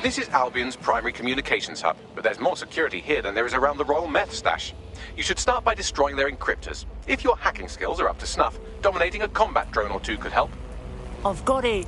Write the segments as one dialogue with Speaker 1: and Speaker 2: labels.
Speaker 1: This is Albion's primary communications hub, but there's more security here than there is around the Royal Meth Stash. You should start by destroying their encryptors. If your hacking skills are up to snuff, dominating a combat drone or two could help.
Speaker 2: I've got it.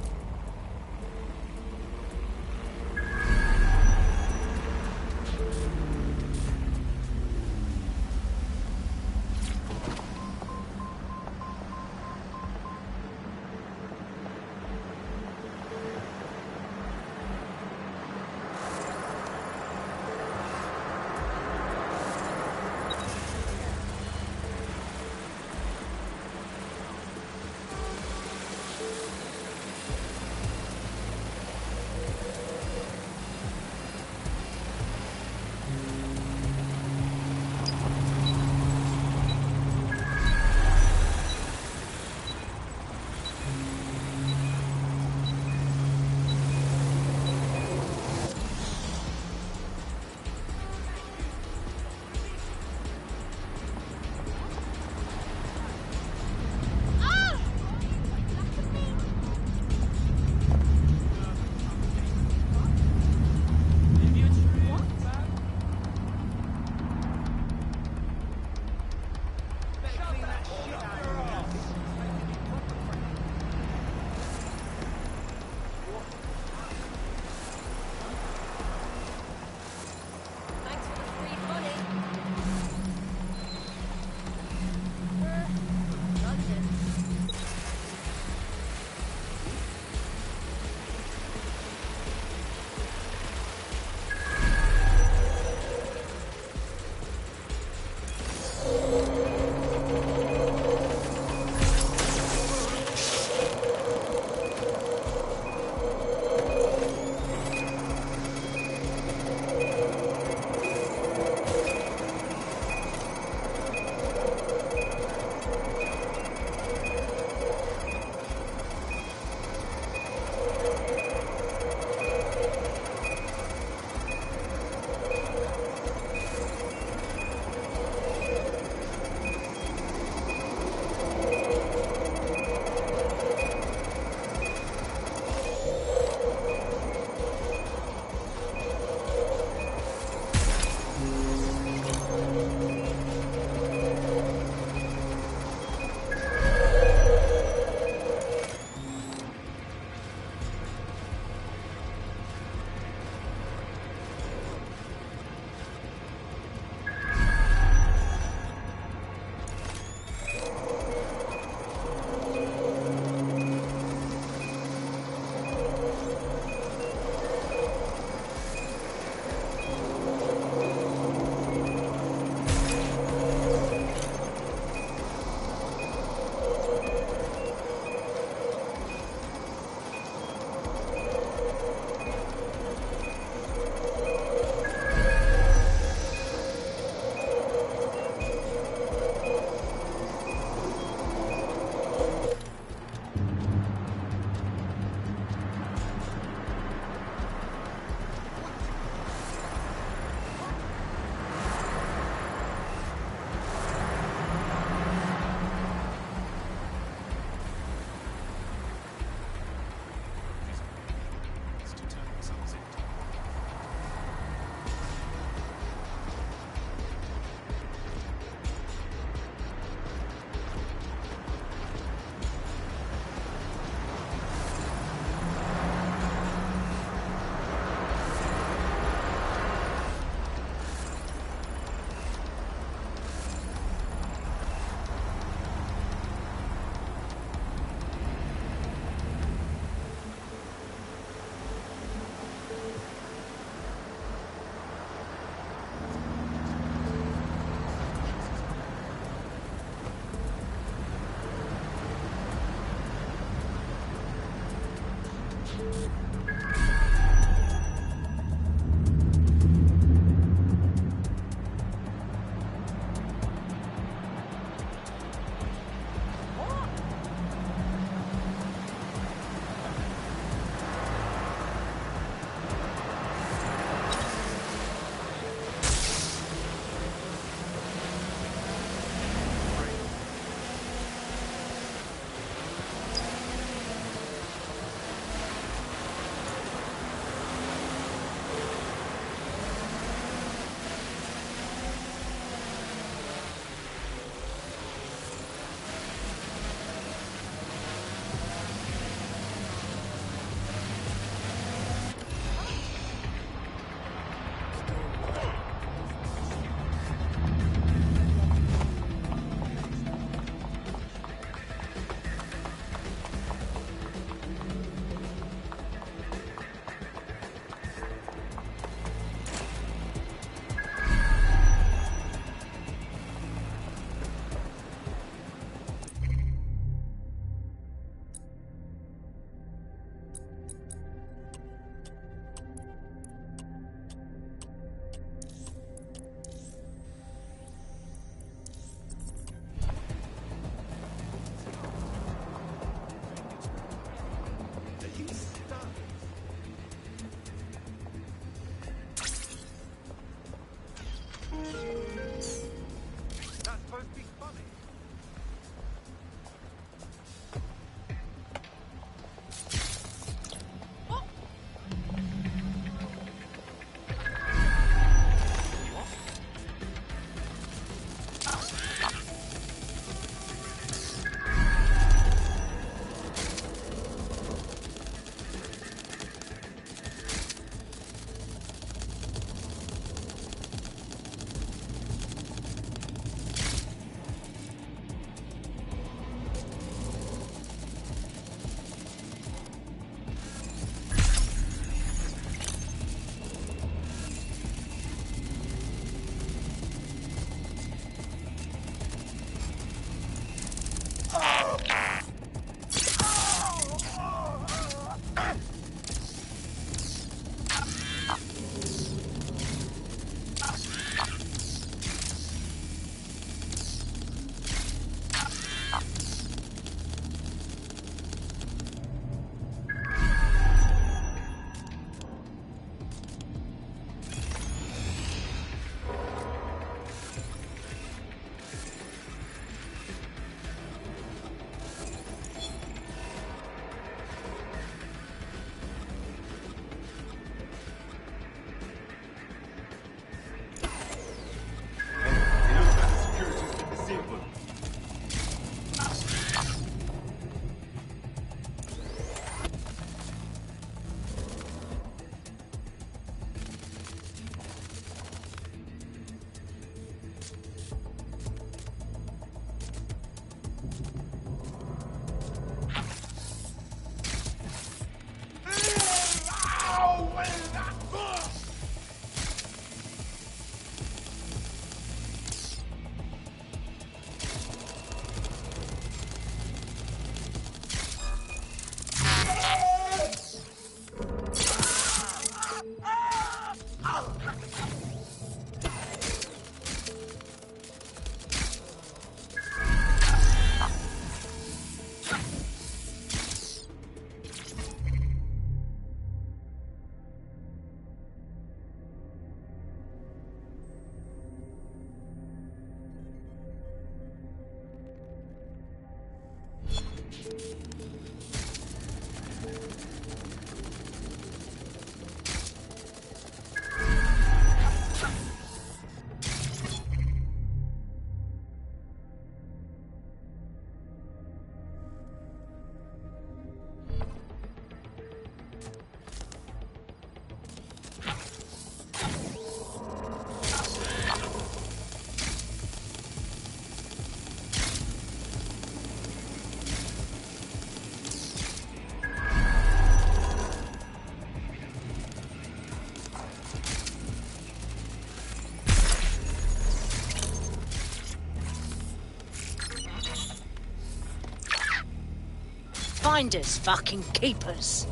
Speaker 2: Finders, fucking keepers.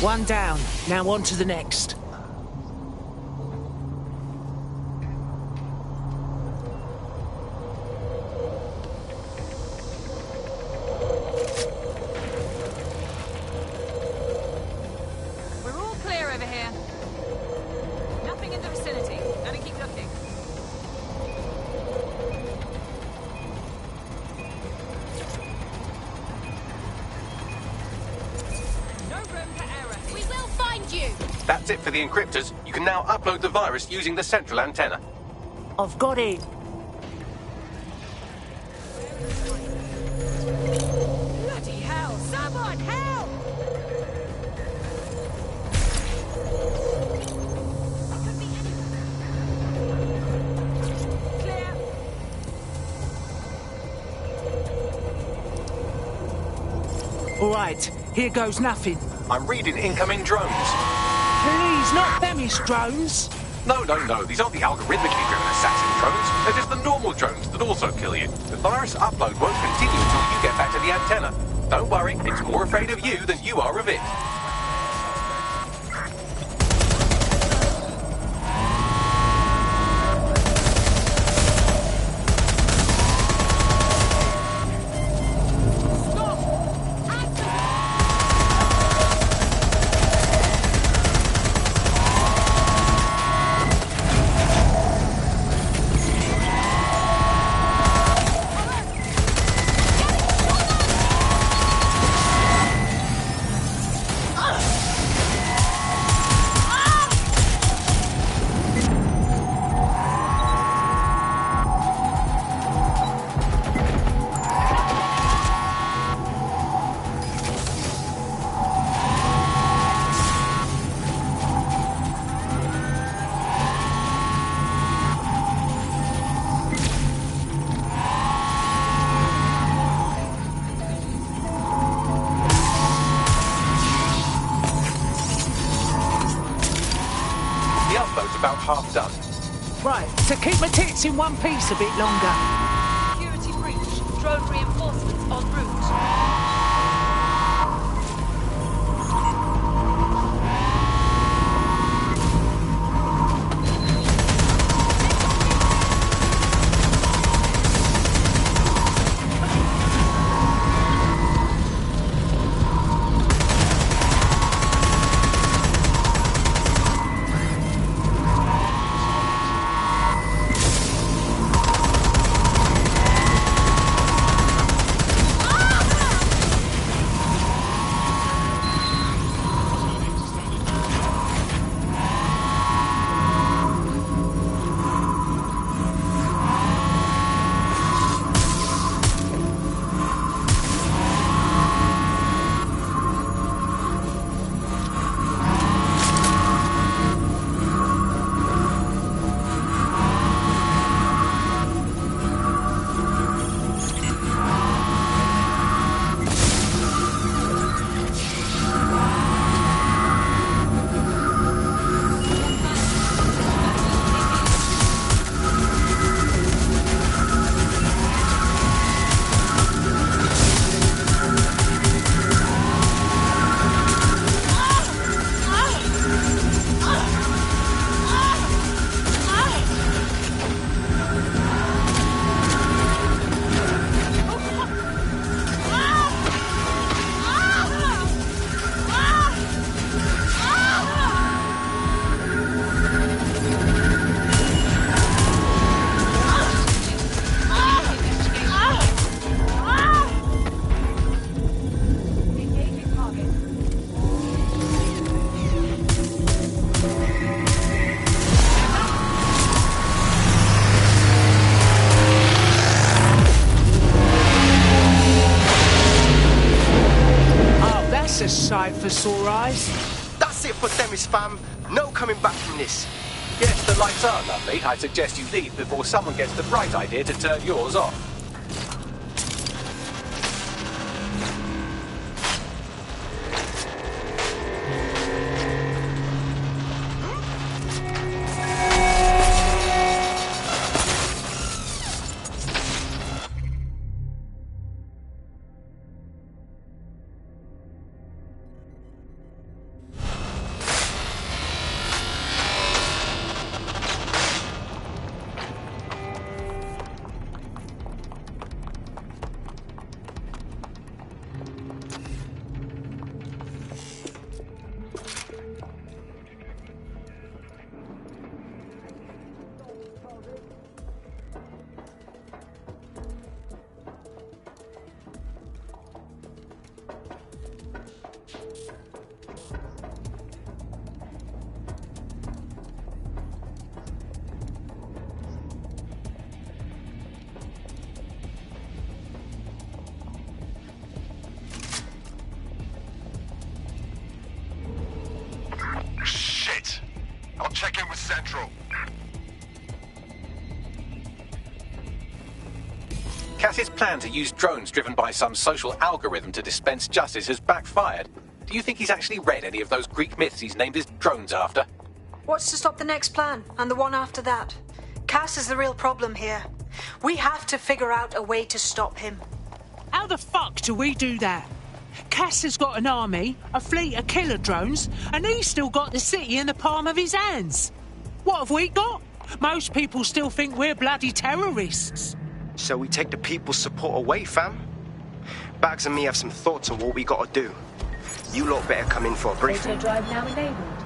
Speaker 2: One down. Now on to the next.
Speaker 3: We're all clear over here. Nothing in the vicinity. Gotta keep looking. No room for error.
Speaker 2: We will find you.
Speaker 1: That's it for the encryptors. You can now upload the virus using the central antenna.
Speaker 2: I've got it.
Speaker 3: Bloody hell! Someone help! Clear.
Speaker 2: All right, here goes nothing.
Speaker 1: I'm reading incoming drones.
Speaker 2: Please, not Themis drones.
Speaker 1: No, no, no. These aren't the algorithmically driven assassin drones. They're just the normal drones that also kill you. The virus upload won't continue until you get back to the antenna. Don't worry, it's more afraid of you than you are of it. About half done.
Speaker 2: Right, to keep my tits in one piece a bit longer.
Speaker 3: Security breach. Drone reinforcements en route.
Speaker 2: A sight for sore eyes.
Speaker 4: That's it for Themis, fam. No coming back from this.
Speaker 1: Yes, the lights are lovely. I suggest you leave before someone gets the bright idea to turn yours off.
Speaker 5: check in with Central.
Speaker 1: Cass's plan to use drones driven by some social algorithm to dispense justice has backfired. Do you think he's actually read any of those Greek myths he's named his drones after?
Speaker 6: What's to stop the next plan, and the one after that? Cass is the real problem here. We have to figure out a way to stop him.
Speaker 2: How the fuck do we do that? Cass has got an army, a fleet of killer drones, and he's still got the city in the palm of his hands. What have we got? Most people still think we're bloody terrorists.
Speaker 4: So we take the people's support away, fam? Bags and me have some thoughts on what we gotta do. You lot better come in for a briefing.
Speaker 7: Auto drive now enabled.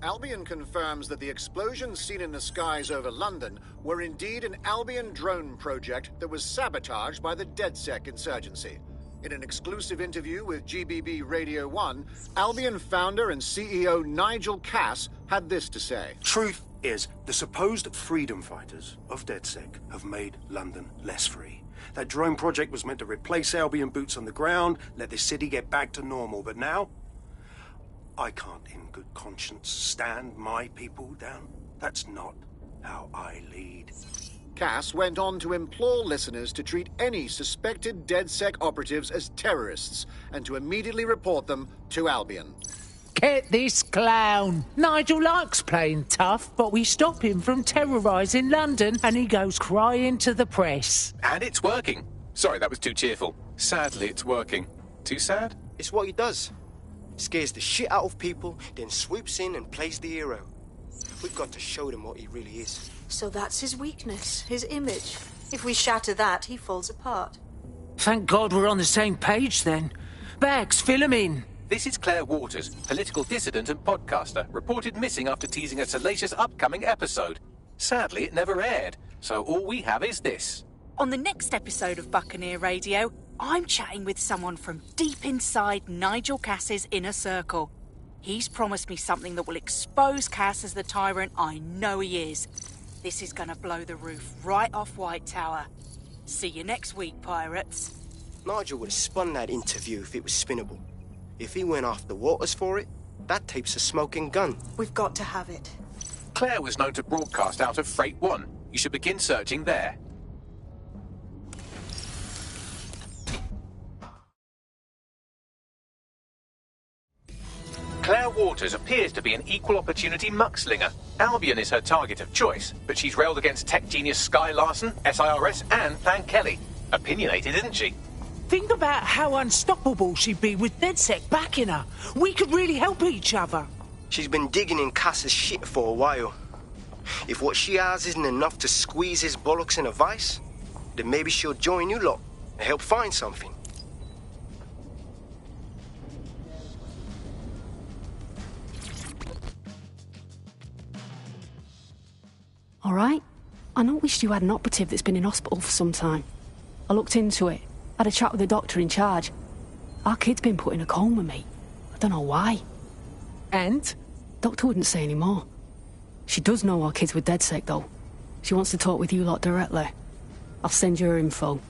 Speaker 8: Albion confirms that the explosions seen in the skies over London were indeed an Albion drone project that was sabotaged by the DedSec insurgency. In an exclusive interview with GBB Radio 1, Albion founder and CEO Nigel Cass had this to say.
Speaker 9: Truth is, the supposed freedom fighters of DedSec have made London less free. That drone project was meant to replace Albion boots on the ground, let the city get back to normal, but now I can't in good conscience stand my people down. That's not how I lead.
Speaker 8: Cass went on to implore listeners to treat any suspected DedSec operatives as terrorists and to immediately report them to Albion.
Speaker 2: Get this clown. Nigel likes playing tough, but we stop him from terrorising London and he goes crying to the press.
Speaker 1: And it's working. Sorry, that was too cheerful. Sadly, it's working. Too sad?
Speaker 4: It's what he does. Scares the shit out of people, then swoops in and plays the hero. We've got to show them what he really is.
Speaker 6: So that's his weakness, his image. If we shatter that, he falls apart.
Speaker 2: Thank God we're on the same page then. Bags, fill him in.
Speaker 1: This is Claire Waters, political dissident and podcaster, reported missing after teasing a salacious upcoming episode. Sadly, it never aired, so all we have is this.
Speaker 10: On the next episode of Buccaneer Radio, I'm chatting with someone from deep inside Nigel Cass's inner circle. He's promised me something that will expose Cass as the tyrant I know he is. This is gonna blow the roof right off White Tower. See you next week, pirates.
Speaker 4: Nigel would have spun that interview if it was spinnable. If he went after Waters for it, that tape's a smoking gun.
Speaker 6: We've got to have it.
Speaker 1: Claire was known to broadcast out of Freight 1. You should begin searching there. Claire Waters appears to be an equal opportunity muckslinger. Albion is her target of choice, but she's railed against tech genius Sky Larson, SIRS, and Plan Kelly. Opinionated, isn't she?
Speaker 2: Think about how unstoppable she'd be with DedSec backing her. We could really help each other.
Speaker 4: She's been digging in Cass's shit for a while. If what she has isn't enough to squeeze his bollocks in a vice, then maybe she'll join you lot and help find something.
Speaker 11: All right. I noticed you had an operative that's been in hospital for some time. I looked into it, had a chat with the doctor in charge. Our kid's been put in a coma, mate. I don't know why.
Speaker 2: And?
Speaker 11: Doctor wouldn't say any more. She does know our kids were DedSec, though. She wants to talk with you lot directly. I'll send you her info.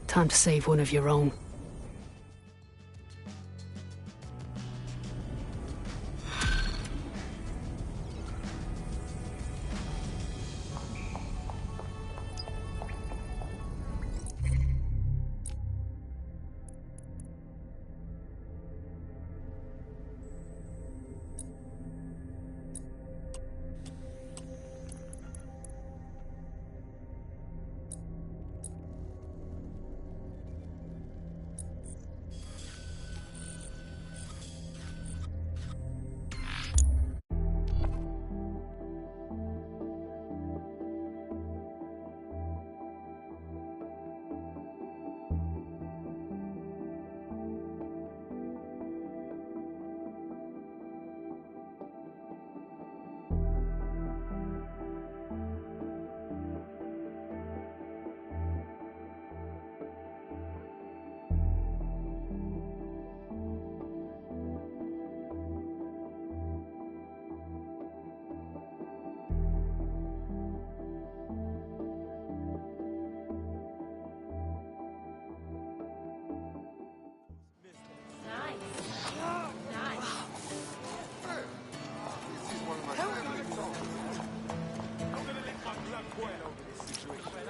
Speaker 11: Time to save one of your own.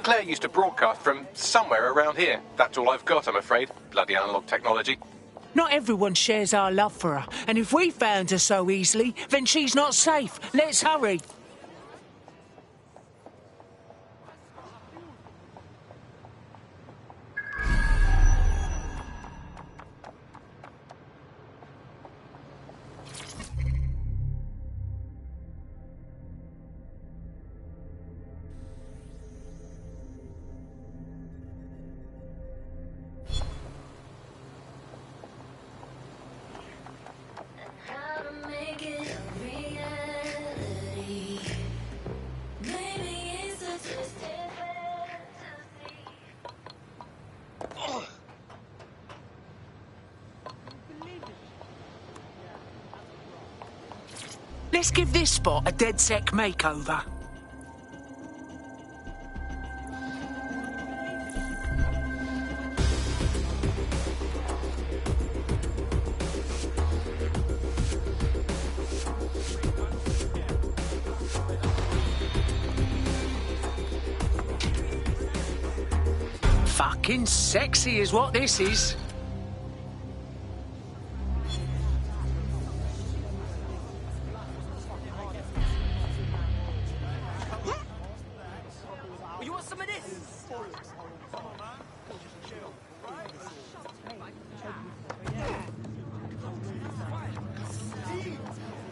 Speaker 1: Claire used to broadcast from somewhere around here. That's all I've got, I'm afraid. Bloody analog technology.
Speaker 2: Not everyone shares our love for her, and if we found her so easily, then she's not safe. Let's hurry. Let's give this spot a DedSec makeover. Fucking sexy is what this is.
Speaker 4: You want some of this?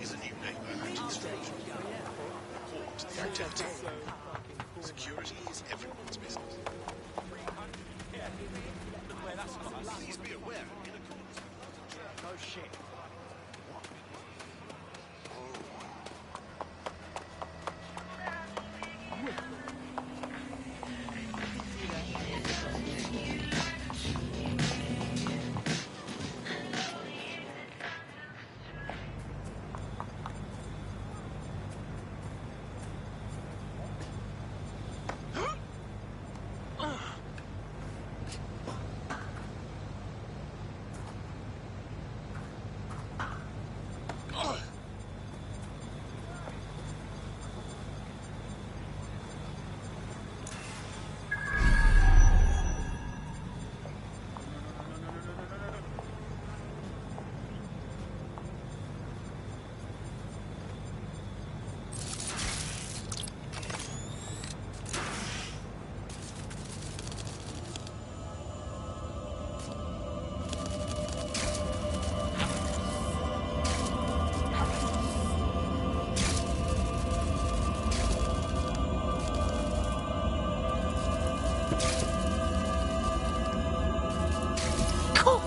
Speaker 5: Is a new neighbor acting strange? Report the activity. Security is everyone's business. Please be aware, in accordance with... No shit.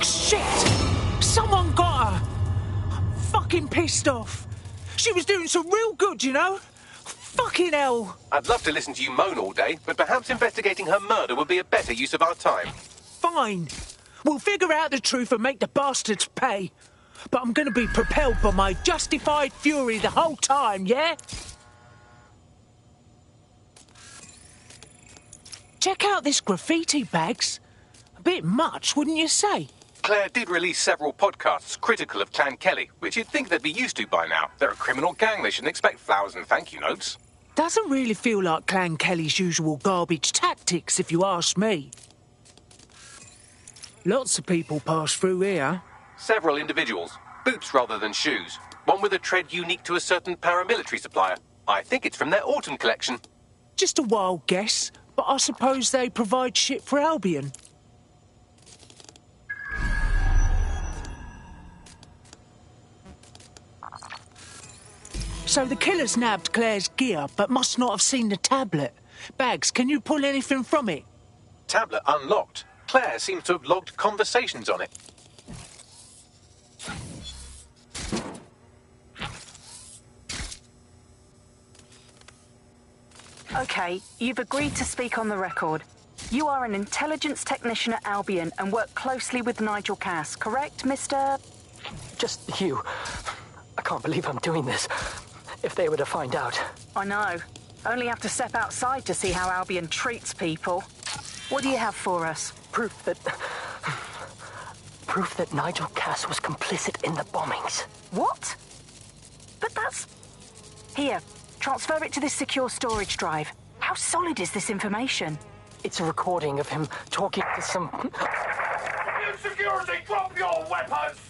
Speaker 2: Shit! Someone got her! I'm fucking pissed off. She was doing some real good, you know? Fucking hell.
Speaker 1: I'd love to listen to you moan all day, but perhaps investigating her murder would be a better use of our time.
Speaker 2: Fine. We'll figure out the truth and make the bastards pay. But I'm going to be propelled by my justified fury the whole time, yeah? Check out this graffiti, Bags. A bit much, wouldn't you say?
Speaker 1: Claire did release several podcasts critical of Clan Kelly, which you'd think they'd be used to by now. They're a criminal gang. They shouldn't expect flowers and thank you notes.
Speaker 2: Doesn't really feel like Clan Kelly's usual garbage tactics, if you ask me. Lots of people pass through here.
Speaker 1: Several individuals. Boots rather than shoes. One with a tread unique to a certain paramilitary supplier. I think it's from their autumn collection.
Speaker 2: Just a wild guess, but I suppose they provide shit for Albion. So the killers nabbed Claire's gear, but must not have seen the tablet. Bags, can you pull anything from it?
Speaker 1: Tablet unlocked. Claire seems to have logged conversations on it.
Speaker 10: Okay, you've agreed to speak on the record. You are an intelligence technician at Albion and work closely with Nigel Cass, correct, Mr...?
Speaker 7: Just you. I can't believe I'm doing this. If they were to find out.
Speaker 10: I know. Only have to step outside to see how Albion treats people. What do you have for us?
Speaker 7: Proof that Nigel Cass was complicit in the bombings.
Speaker 10: What? But that's... Here, transfer it to this secure storage drive. How solid is this information?
Speaker 7: It's a recording of him talking to some...
Speaker 12: Security, drop your weapons!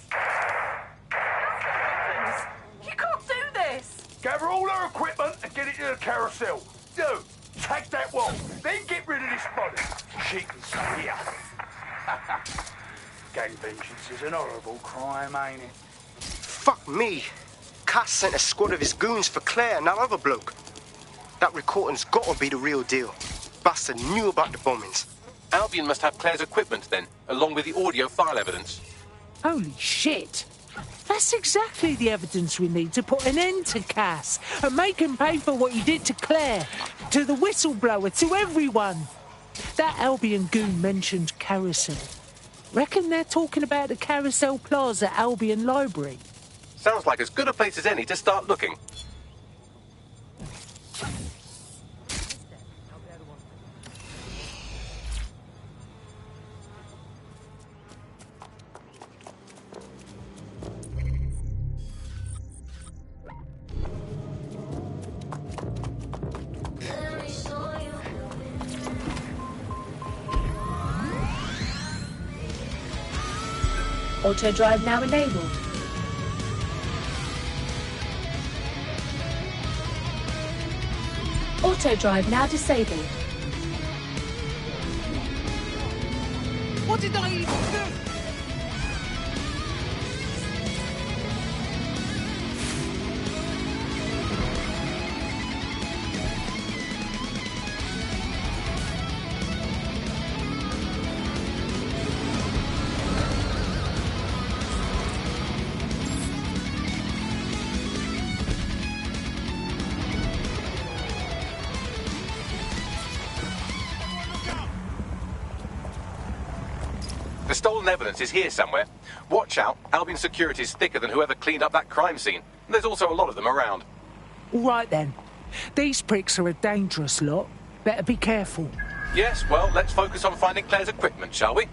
Speaker 10: You can't do this!
Speaker 12: Gather all her equipment and get it to the carousel. Do. Tag that wall. Then get rid of this body. She can stay here. Gang vengeance is an horrible crime, ain't it?
Speaker 4: Fuck me. Cass sent a squad of his goons for Claire and that other bloke. That recording's gotta be the real deal. Bastard knew about the bombings.
Speaker 1: Albion must have Claire's equipment then, along with the audio file evidence.
Speaker 2: Holy shit! That's exactly the evidence we need to put an end to Cass and make him pay for what he did to Claire, to the whistleblower, to everyone. That Albion goon mentioned Carousel. Reckon they're talking about the Carousel Plaza Albion Library.
Speaker 1: Sounds like as good a place as any to start looking.
Speaker 13: Auto drive now enabled. Auto drive now disabled.
Speaker 2: What did I even do?
Speaker 1: The stolen evidence is here somewhere. Watch out, Albion security's thicker than whoever cleaned up that crime scene. There's also a lot of them around.
Speaker 2: All right then. These pricks are a dangerous lot. Better be careful.
Speaker 1: Yes, well, let's focus on finding Claire's equipment, shall we?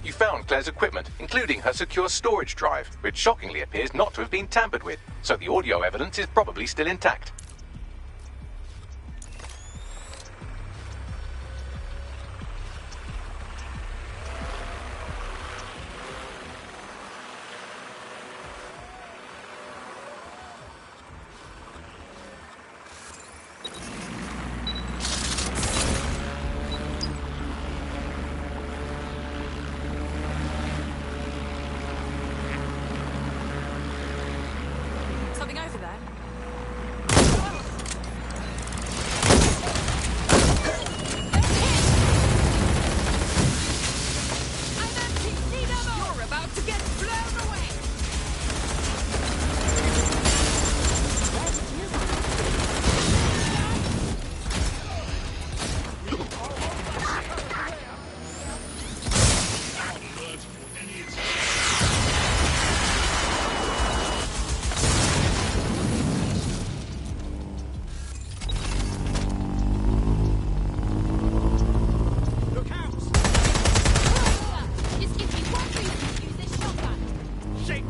Speaker 1: You found Claire's equipment, including her secure storage drive, which shockingly appears not to have been tampered with, so the audio evidence is probably still intact.
Speaker 3: Something over there?
Speaker 12: Shit!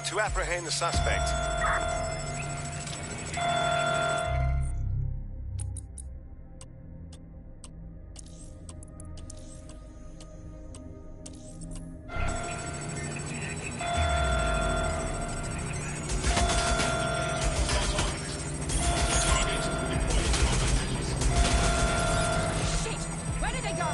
Speaker 14: To apprehend the suspect.
Speaker 3: Where did they go?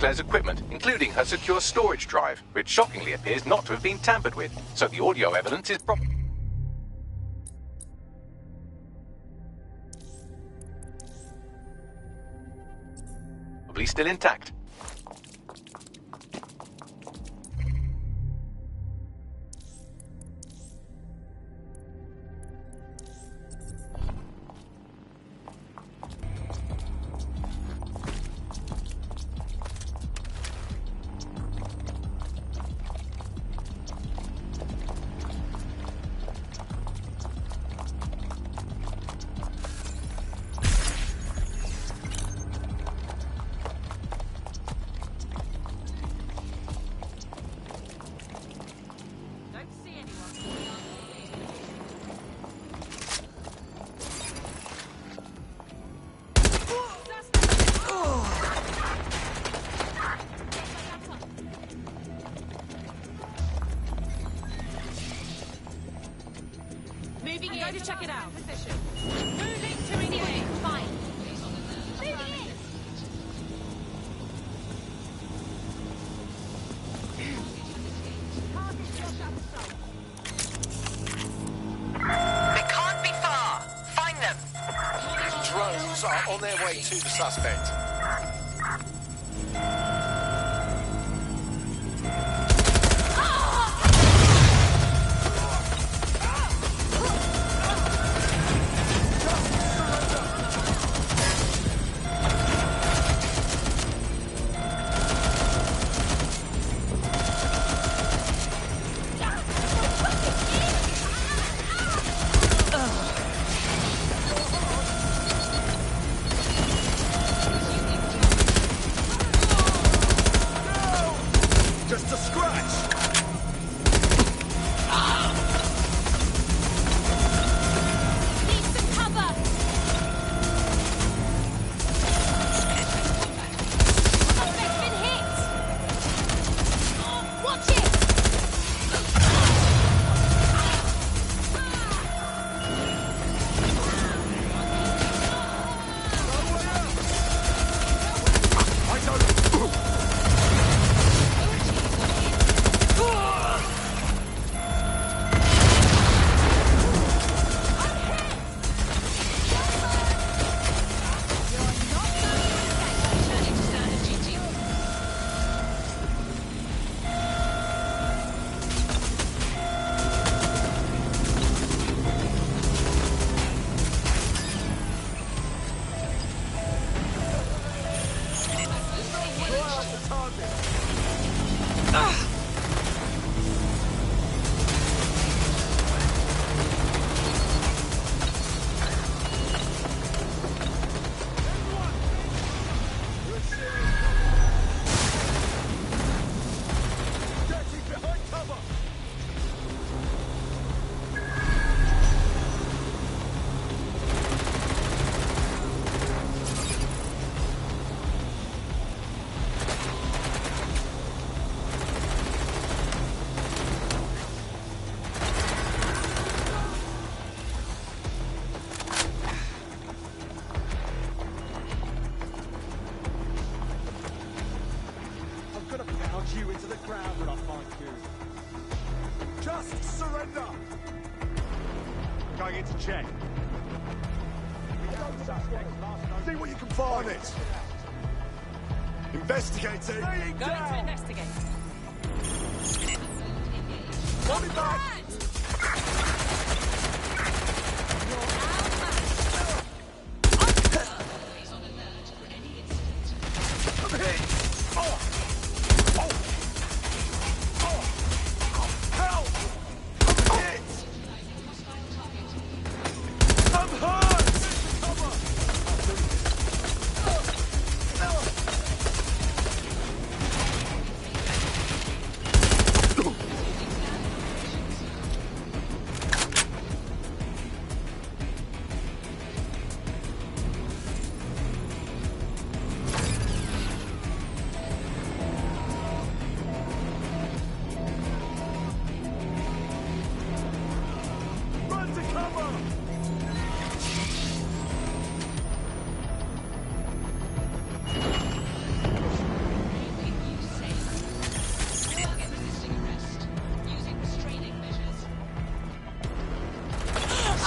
Speaker 1: Claire's equipment, including her secure storage drive, which shockingly appears not to have been tampered with, so the audio evidence is probably still intact.
Speaker 3: Check it out. Moving to engage. Fine.
Speaker 15: They can't be far. Find them.
Speaker 14: Drones are on their way to the suspect.
Speaker 12: You into the ground when I find you. Just surrender! Going into check. See what you can find it. Investigating.
Speaker 3: Going to investigate.
Speaker 12: Coming back! I'm hit! Oh!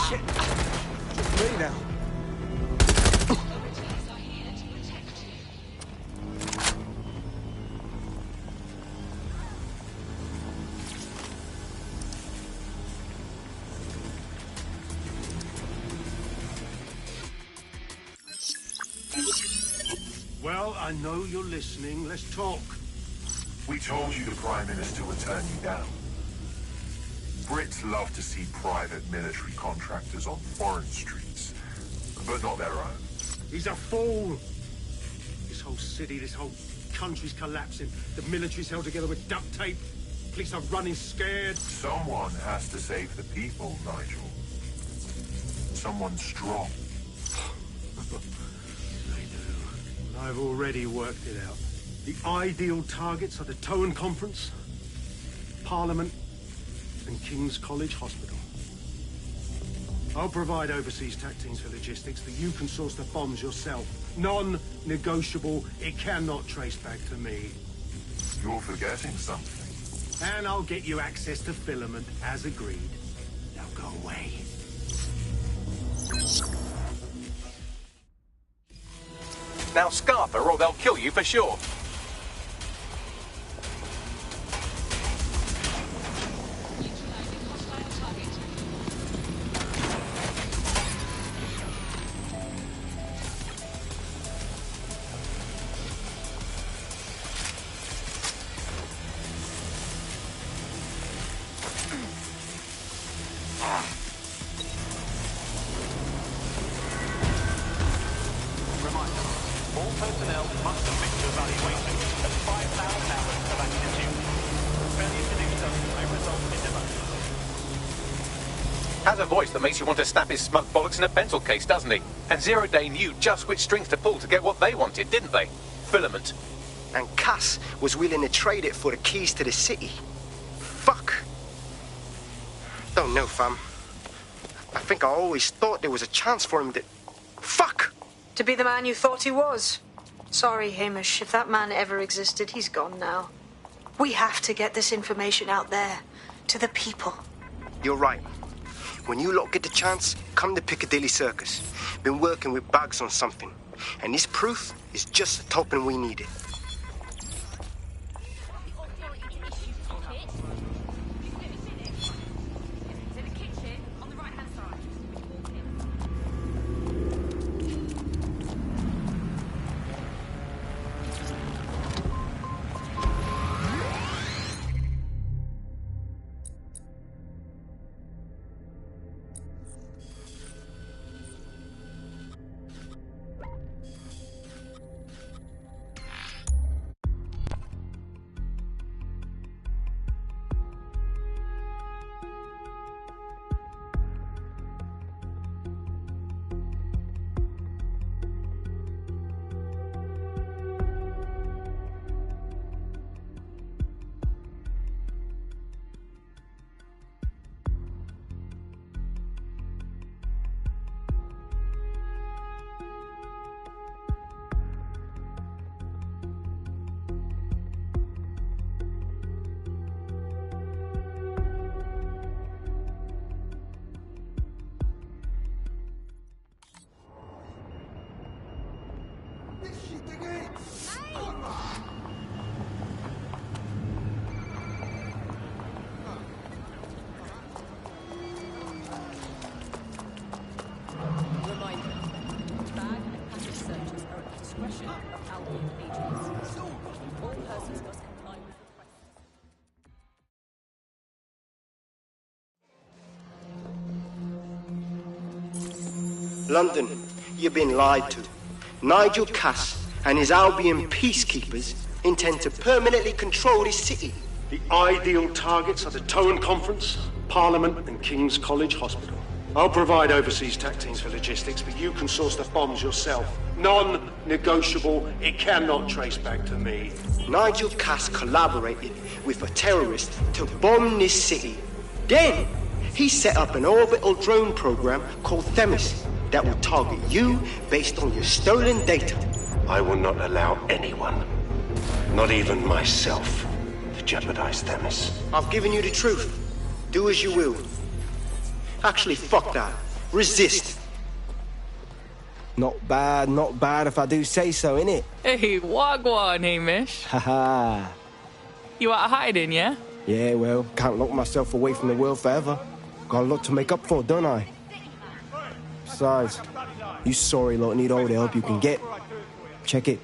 Speaker 16: Shit. Just me now.
Speaker 9: Well, I know you're listening. Let's talk.
Speaker 12: We told you the Prime Minister would turn you down. Brits love to see private military contractors on foreign streets, but not their own.
Speaker 9: He's a fool. This whole city, this whole country's collapsing. The military's held together with duct tape. Police are running scared.
Speaker 12: Someone has to save the people, Nigel. Someone strong.
Speaker 9: I've already worked it out. The ideal targets are the Towan Conference, Parliament, and King's College Hospital. I'll provide overseas tactics for logistics, but you can source the bombs yourself. Non-negotiable. It cannot trace back to me.
Speaker 12: You're forgetting something.
Speaker 9: And I'll get you access to filament, as agreed. Now go away.
Speaker 1: Now scarf her or they'll kill you for sure. Has a voice that makes you want to snap his smug bollocks in a pencil case, doesn't he? And Zero Day knew just which strings to pull to get what they wanted, didn't they? Filament.
Speaker 4: And Cass was willing to trade it for the keys to the city. Fuck. Don't know, fam. I think I always thought there was a chance for him to... Fuck!
Speaker 6: To be the man you thought he was. Sorry, Hamish. If that man ever existed, he's gone now. We have to get this information out there. To the people.
Speaker 4: You're right. When you lot get the chance, come to Piccadilly Circus. Been working with Bugs on something. And this proof is just the token we needed. London, you've been lied to. Nigel Cass and his Albion peacekeepers intend to permanently control this city.
Speaker 9: The ideal targets are the Towan Conference, Parliament, and King's College Hospital. I'll provide overseas tactics for logistics, but you can source the bombs yourself. Non-negotiable. It cannot trace back to me.
Speaker 4: Nigel Cass collaborated with a terrorist to bomb this city. Then, he set up an orbital drone program called Themis that will target you based on your stolen data.
Speaker 9: I will not allow anyone, not even myself, to jeopardize Themis.
Speaker 4: I've given you the truth. Do as you will. Actually, fuck that. Resist.
Speaker 17: Not bad if I do say so, innit?
Speaker 18: Hey, wagwan, Hamish.
Speaker 17: Haha.
Speaker 18: You out of hiding, yeah?
Speaker 17: Yeah, well, can't lock myself away from the world forever. Got a lot to make up for, don't I? Besides, you sorry lot need all the help you can get. Check it.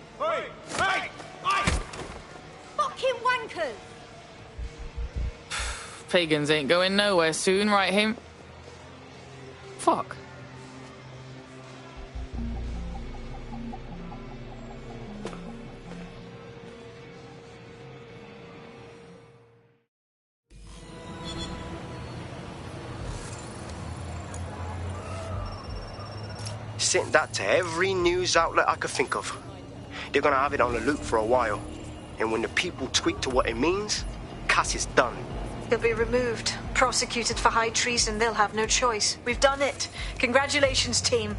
Speaker 19: Fucking wankers!
Speaker 18: Pagans ain't going nowhere soon, right, him? Fuck.
Speaker 4: Sent that to every news outlet I could think of. They're gonna have it on the loop for a while. And when the people tweak to what it means, Cass is done.
Speaker 6: He'll be removed, prosecuted for high treason. They'll have no choice. We've done it. Congratulations, team.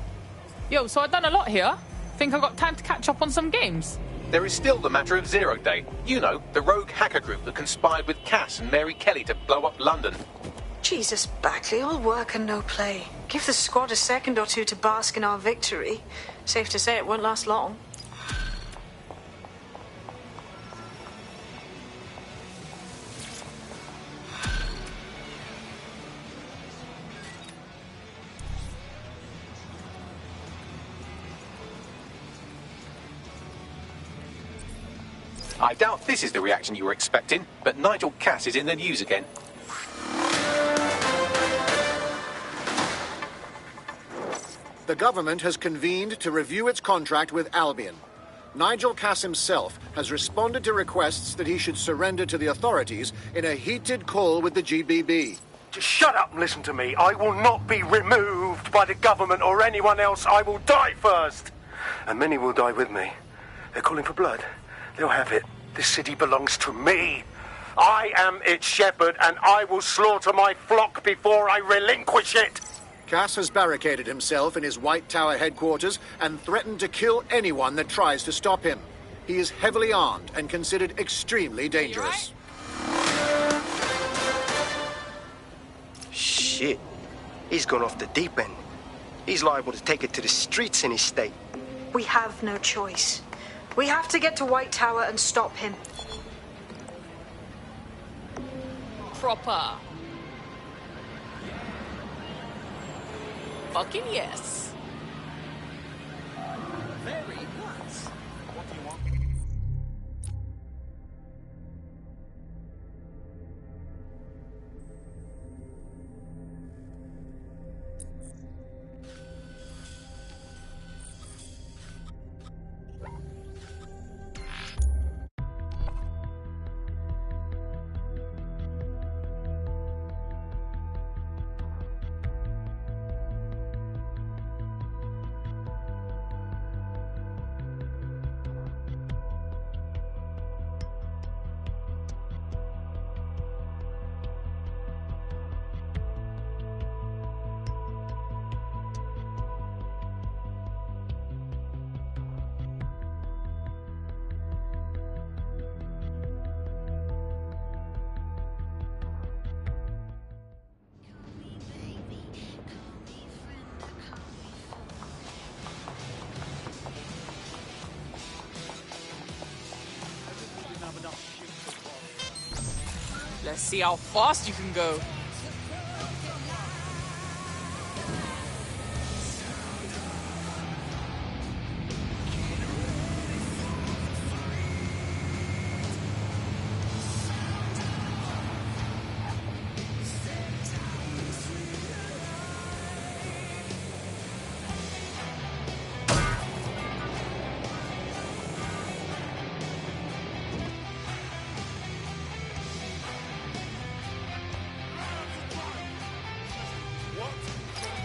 Speaker 18: Yo, so I've done a lot here. Think I got time to catch up on some games?
Speaker 1: There is still the matter of Zero Day. You know, the rogue hacker group that conspired with Cass and Mary Kelly to blow up London.
Speaker 6: Jesus, Backley, all work and no play. Give the squad a second or two to bask in our victory. Safe to say it won't last long.
Speaker 1: I doubt this is the reaction you were expecting, but Nigel Cass is in the news again.
Speaker 8: The government has convened to review its contract with Albion. Nigel Cass himself has responded to requests that he should surrender to the authorities in a heated call with the GBB.
Speaker 9: Just shut up and listen to me. I will not be removed by the government or anyone else. I will die first. And many will die with me. They're calling for blood. They'll have it. This city belongs to me. I am its shepherd, and I will slaughter my flock before I relinquish it.
Speaker 8: Cass has barricaded himself in his White Tower headquarters and threatened to kill anyone that tries to stop him. He is heavily armed and considered extremely dangerous.
Speaker 4: Shit. He's gone off the deep end. He's liable to take it to the streets in his state.
Speaker 6: We have no choice. We have to get to White Tower and stop him.
Speaker 18: Proper. Fucking yes.
Speaker 5: Very nice. What do you want?
Speaker 18: Let's see how fast you can go.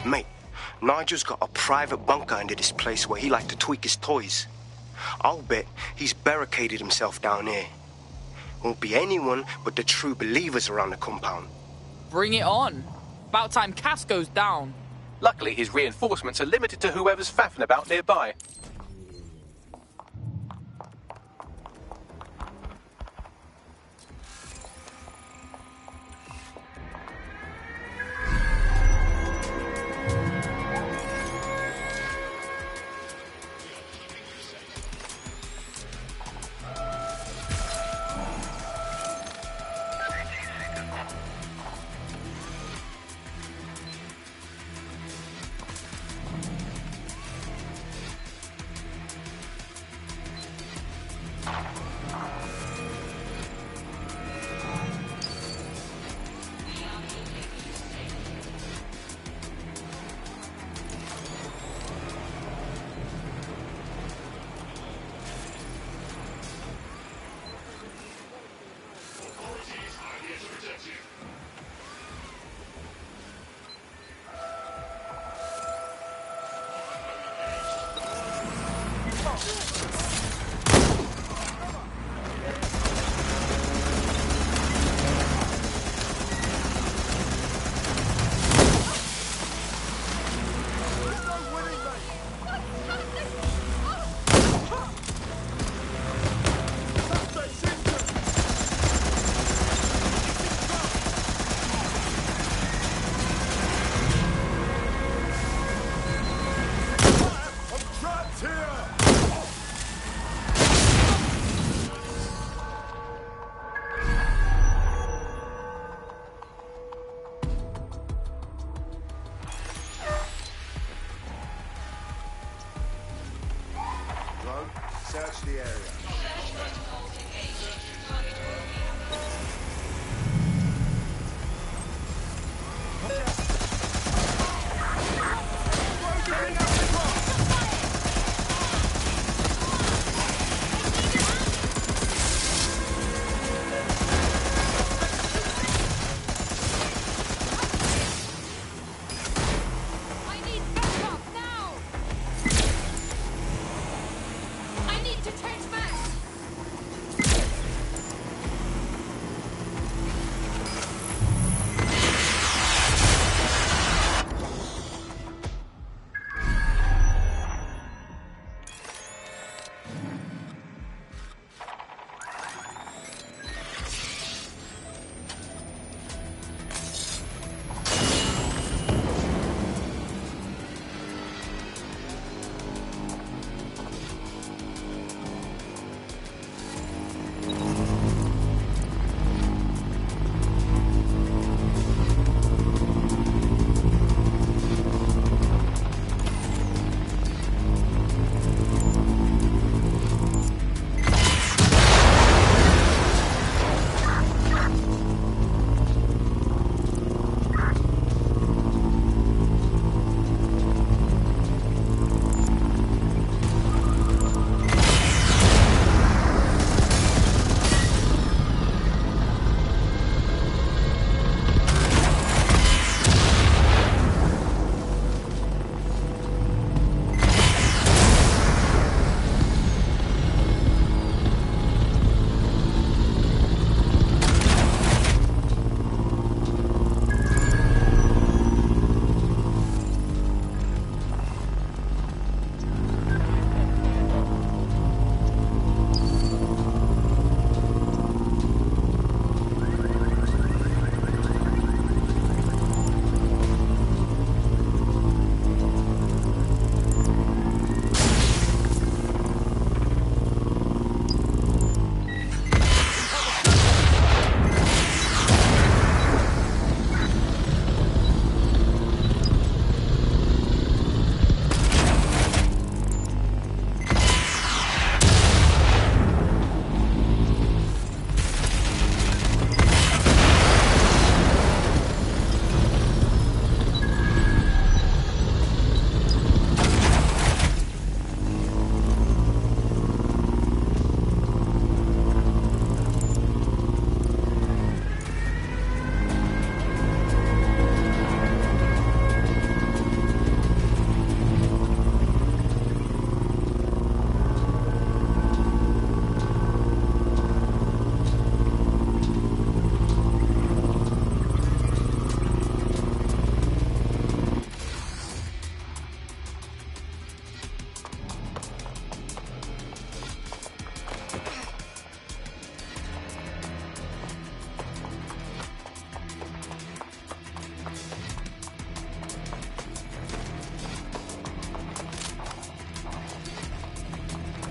Speaker 4: Mate, Nigel's got a private bunker under this place where he likes to tweak his toys. I'll bet he's barricaded himself down here. Won't be anyone but the true believers around the compound.
Speaker 18: Bring it on. About time Cass goes down.
Speaker 1: Luckily, his reinforcements are limited to whoever's faffing about nearby.
Speaker 9: Search the area.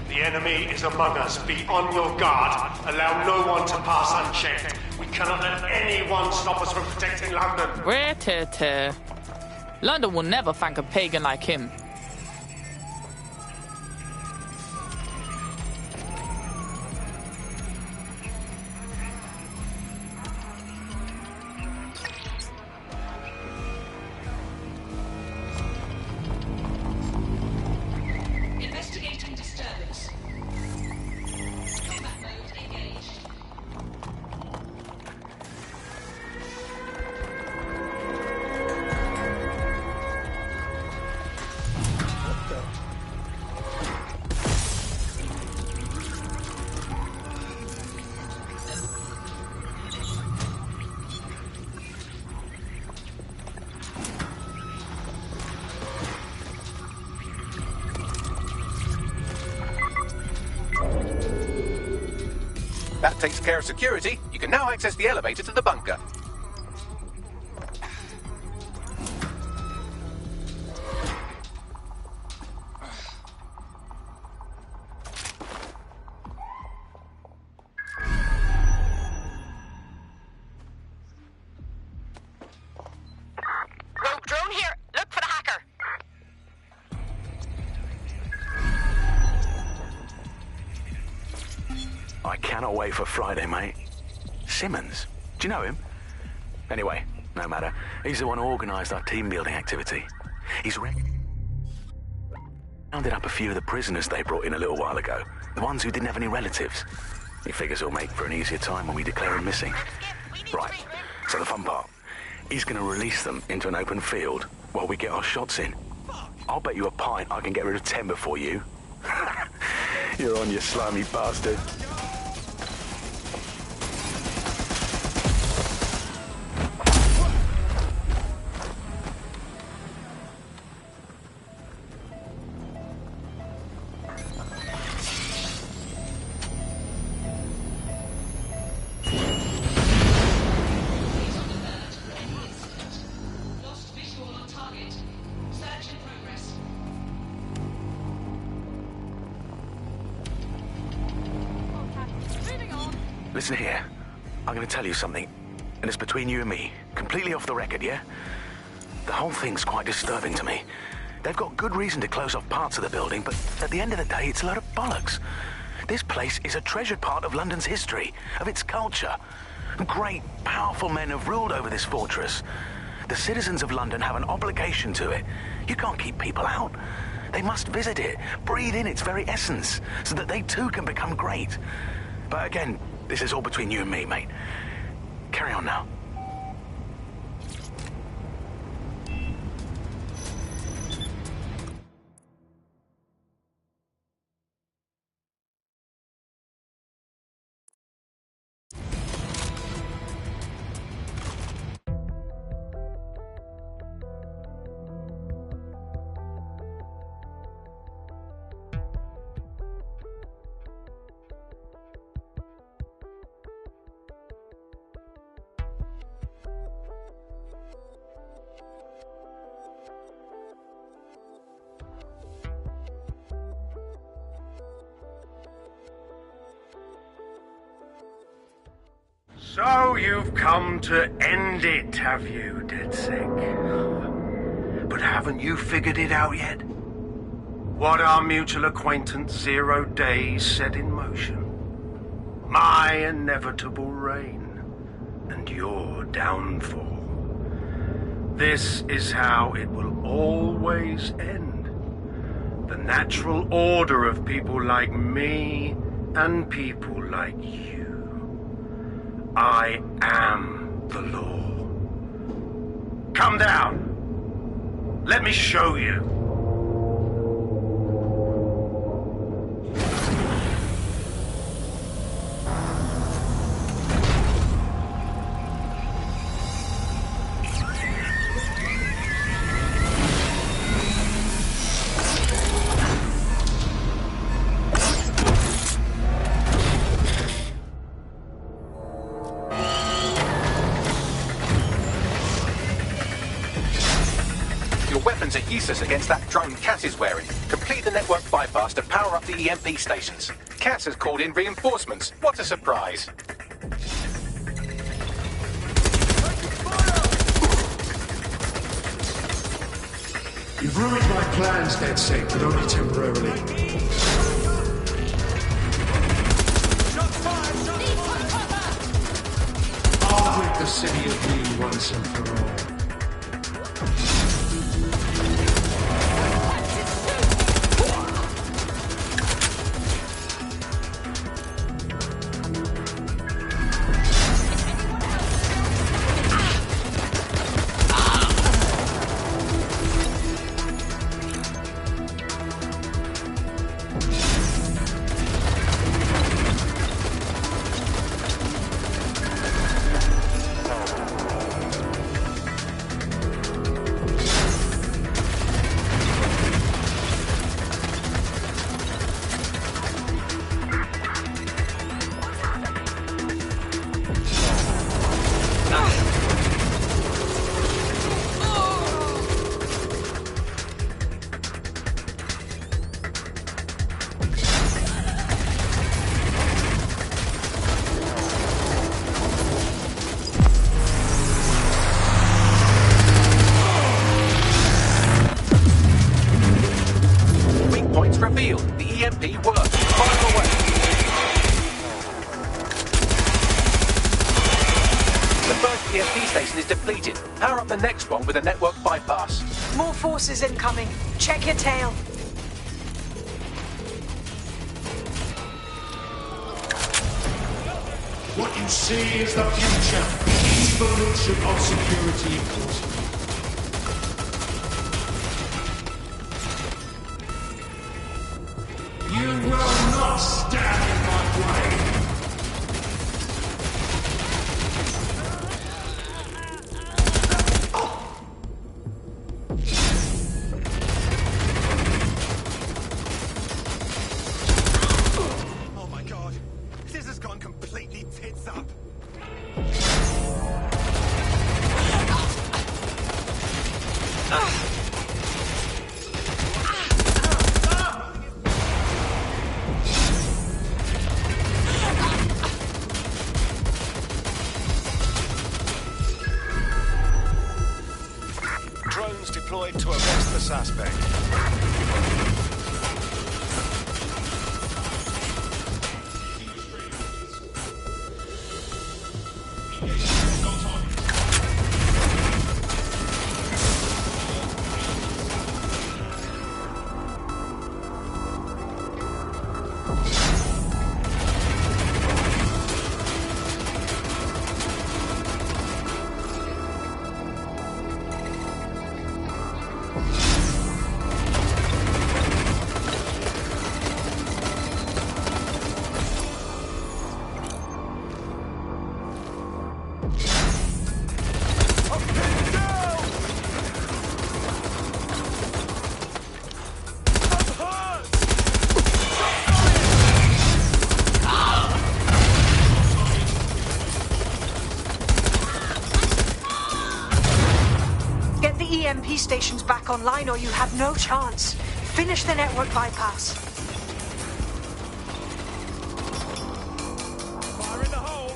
Speaker 9: The enemy is among us. Be on your guard. Allow no one to pass unchecked. We cannot let anyone stop us from protecting London.
Speaker 18: London will never thank a pagan like him.
Speaker 15: Investigating disturbance. Combat mode engaged.
Speaker 1: That takes care of security. You can now access the elevator to the bunker.
Speaker 20: cannot wait for Friday, mate. Simmons? Do you know him? Anyway, no matter. He's the one who organised our team-building activity. He's rounded up a few of the prisoners they brought in a little while ago. The ones who didn't have any relatives. He figures he'll make for an easier time when we declare him missing. Right, so the fun part. He's going to release them into an open field while we get our shots in. I'll bet you a pint I can get rid of 10 before you. You're on, you slimy bastard. Listen here, I'm going to tell you something, and it's between you and me, completely off the record, yeah? The whole thing's quite disturbing to me. They've got good reason to close off parts of the building, but at the end of the day, it's a load of bollocks. This place is a treasured part of London's history, of its culture. Great, powerful men have ruled over this fortress. The citizens of London have an obligation to it. You can't keep people out. They must visit it, breathe in its very essence, so that they too can become great. But again, this is all between you and me, mate. Carry on now.
Speaker 9: So you've come to end it, have you, DedSec? But haven't you figured it out yet? What our mutual acquaintance 0 Days set in motion? My inevitable reign and your downfall. This is how it will always end. The natural order of people like me and people like you. I am the law. Come down. Let me show you.
Speaker 1: Useless against that drone Cass is wearing. Complete the network bypass to power up the EMP stations. Cass has called in reinforcements. What a surprise.
Speaker 21: You've ruined my plans, DedSec, but only temporarily. I'll rid the city of you once and for all.
Speaker 1: bypass.
Speaker 6: More forces incoming. Check your tail.
Speaker 21: What you see is the future, the evolution of security enforcement. You will not stand in my way.
Speaker 16: Oh my god. This has gone completely tits up.
Speaker 5: Drones deployed to arrest the suspect.
Speaker 6: Get the EMP stations back online or you have no chance. Finish the network bypass.
Speaker 16: Fire in the hole.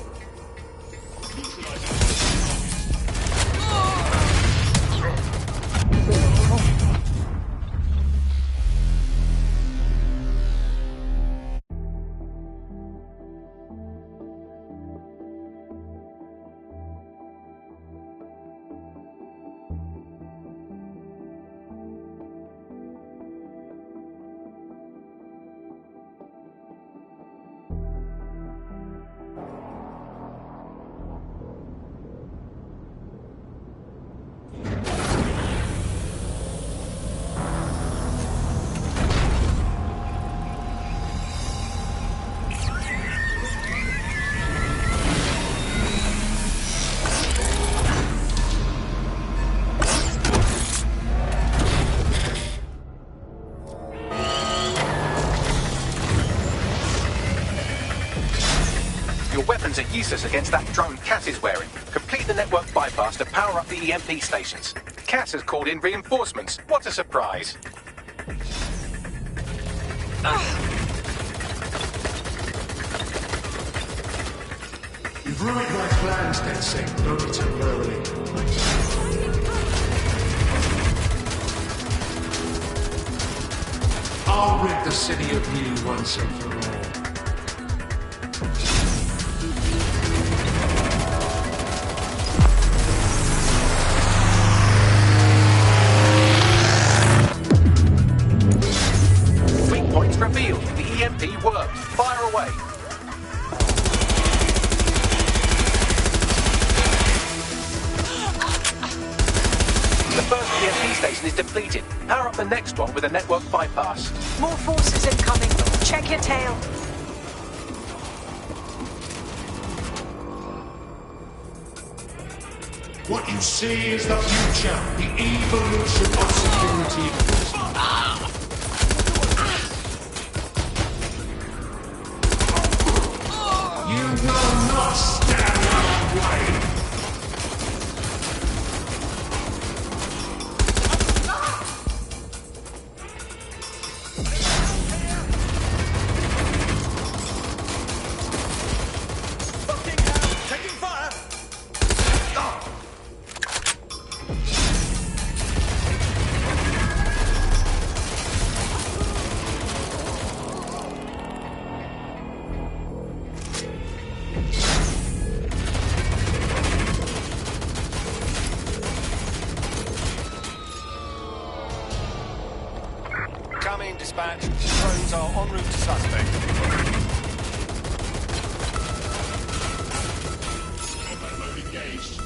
Speaker 1: Your weapons are useless against that drone Cass is wearing. Complete the network bypass to power up the EMP stations. Cass has called in reinforcements. What a surprise.
Speaker 21: You've ruined my plans, DedSec, but only temporarily. I'll rid the city of you once and for all.
Speaker 1: Weak points revealed. The EMP worked. Fire away. The first EMP station is depleted. Power up the next one with a network bypass.
Speaker 6: More forces incoming. Check your tail.
Speaker 21: What you see is the future, the evolution of security enforcement. You will not stand in our way.
Speaker 16: Taking fire!
Speaker 14: in, dispatch. Drones are en route to suspect.
Speaker 21: Engaged.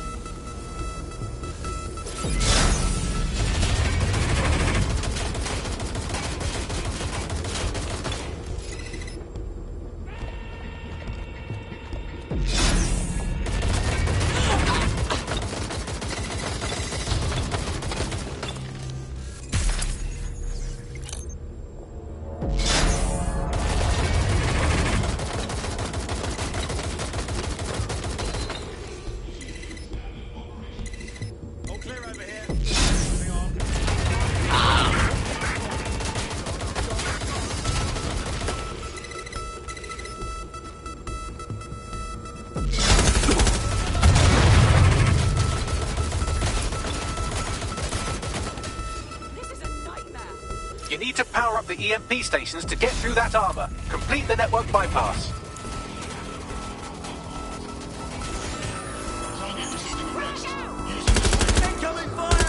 Speaker 1: You need to power up the EMP stations to get through that armor. Complete the network bypass.
Speaker 16: Incoming fire!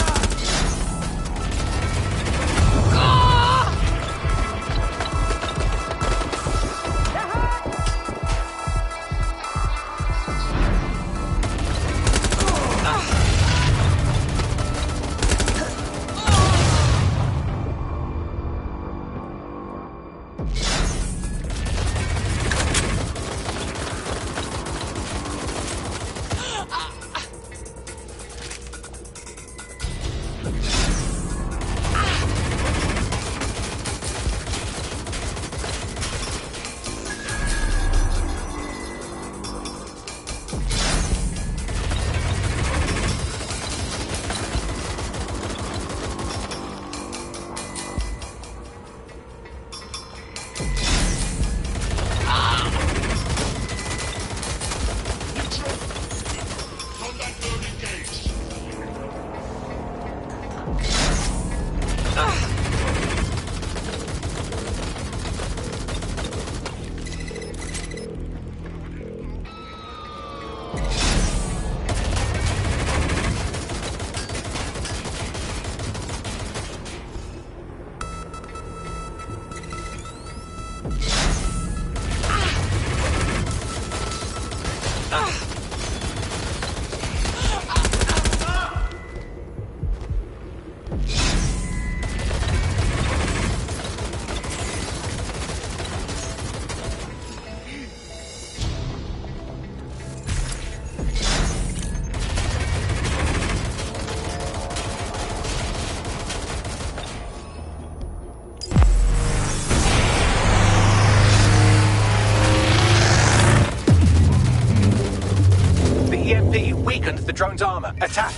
Speaker 1: Weakened the drone's armor. Attack!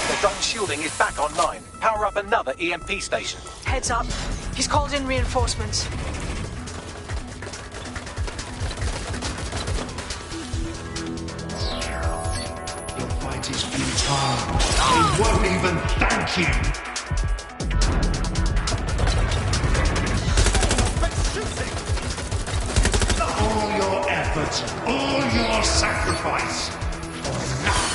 Speaker 1: The drone's shielding is back online. Power up another EMP station.
Speaker 6: Heads up. He's called in reinforcements.
Speaker 21: Your fight is futile. They won't even thank you. All your efforts, all your sacrifice, for nothing.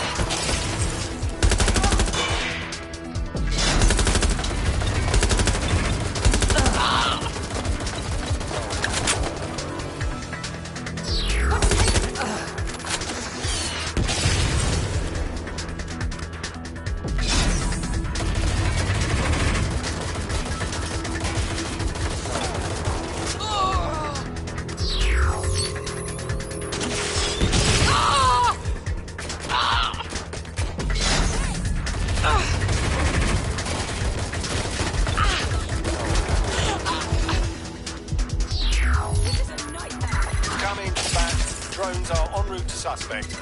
Speaker 14: Drones are en route to suspect.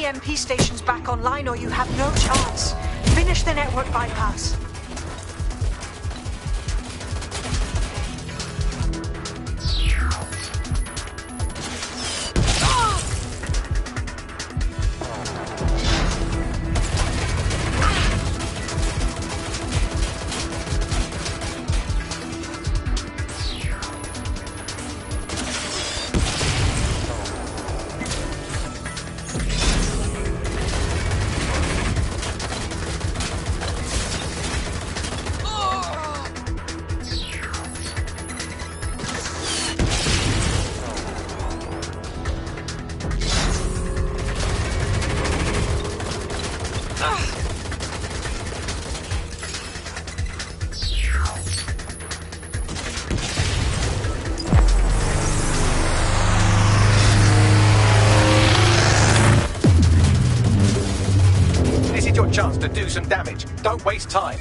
Speaker 6: EMP stations back online or you have no chance. Finish the network bypass.
Speaker 1: Chance to do some damage. Don't waste time.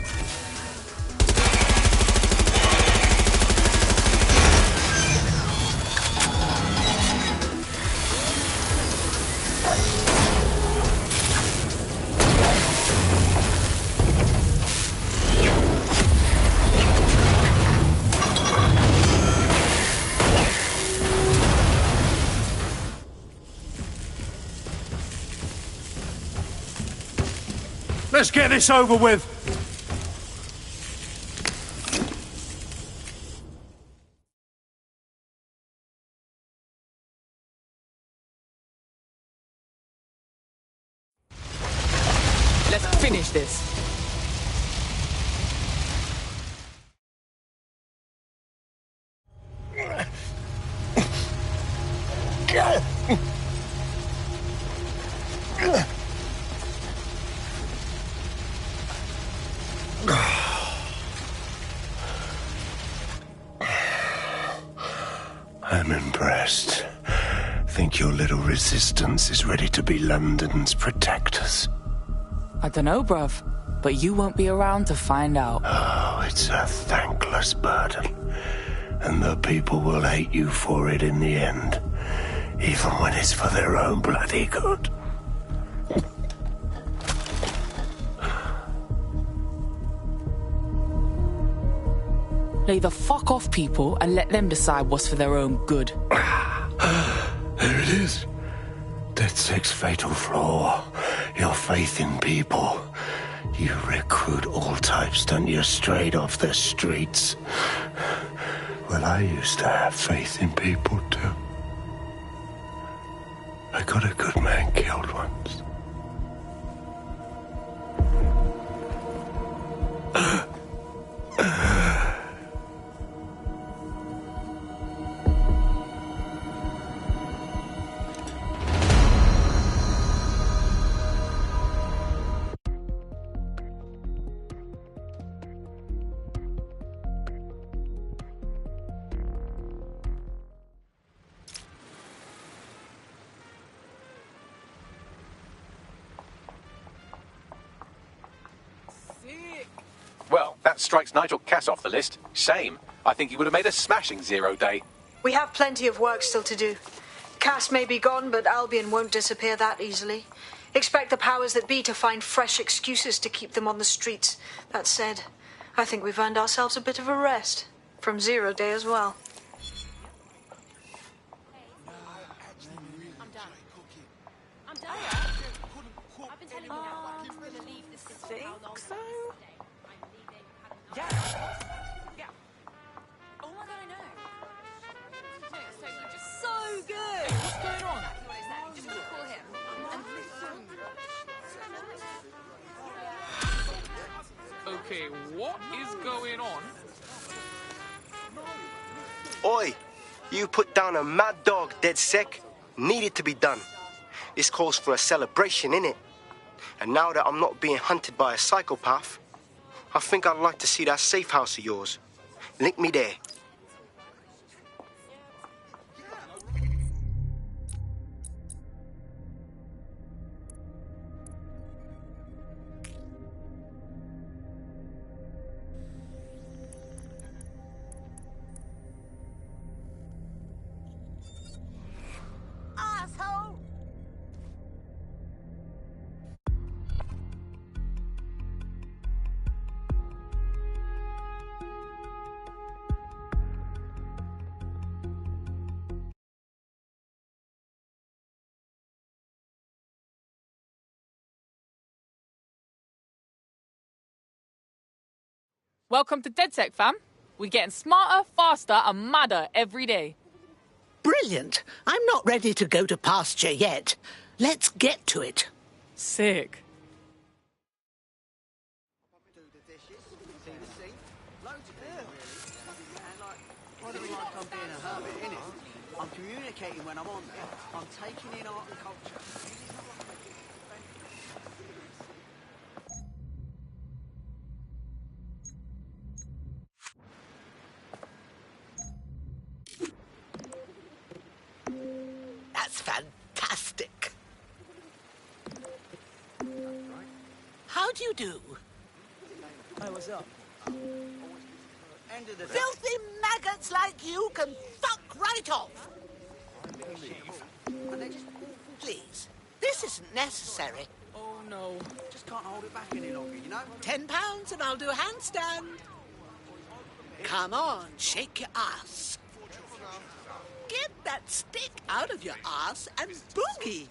Speaker 9: Let's get this over with.
Speaker 18: Let's finish this.
Speaker 9: I'm impressed. Think your little resistance is ready to be London's protectors?
Speaker 18: I don't know, bruv, but you won't be around to find out.
Speaker 9: Oh, it's a thankless burden. And the people will hate you for it in the end, even when it's for their own bloody good.
Speaker 18: Lay the fuck off people and let them decide what's for their own good.
Speaker 9: There it is. DedSec's fatal flaw. Your faith in people. You recruit all types, don't you, straight off the streets. Well, I used to have faith in people, too. I got a good man killed once.
Speaker 1: Well, that strikes Nigel Cass off the list. Shame. I think he would have made a smashing 0 day.
Speaker 6: We have plenty of work still to do. Cass may be gone, but Albion won't disappear that easily. Expect the powers that be to find fresh excuses to keep them on the streets. That said, I think we've earned ourselves a bit of a rest. From 0 day as well.
Speaker 10: Think so? Yeah. Yeah. Oh my god, I know. No, so good. What's going on? What is that? You just want to call him and listen.
Speaker 11: Okay, what is going on?
Speaker 17: Oi! You put down a mad dog, DedSec. Needed to be done. This calls for a celebration, innit? And now that I'm not being hunted by a psychopath, I think I'd like to see that safe house of yours. Link me there.
Speaker 11: Welcome to DedSec, fam. We're getting smarter, faster, and madder every day.
Speaker 7: Brilliant. I'm not ready to go to pasture yet. Let's get to it.
Speaker 11: Sick.
Speaker 22: I'm communicating when I'm on there. I'm taking in art and culture.
Speaker 7: That's fantastic. How do you do?
Speaker 22: Hey, what's up? End of the day.
Speaker 7: Filthy maggots like you can fuck right off. Please, this isn't necessary.
Speaker 22: Oh, no. Just can't hold it back any longer, you know?
Speaker 7: £10 and I'll do a handstand. Come on, shake your ass. Get that stick out of your ass and boogie.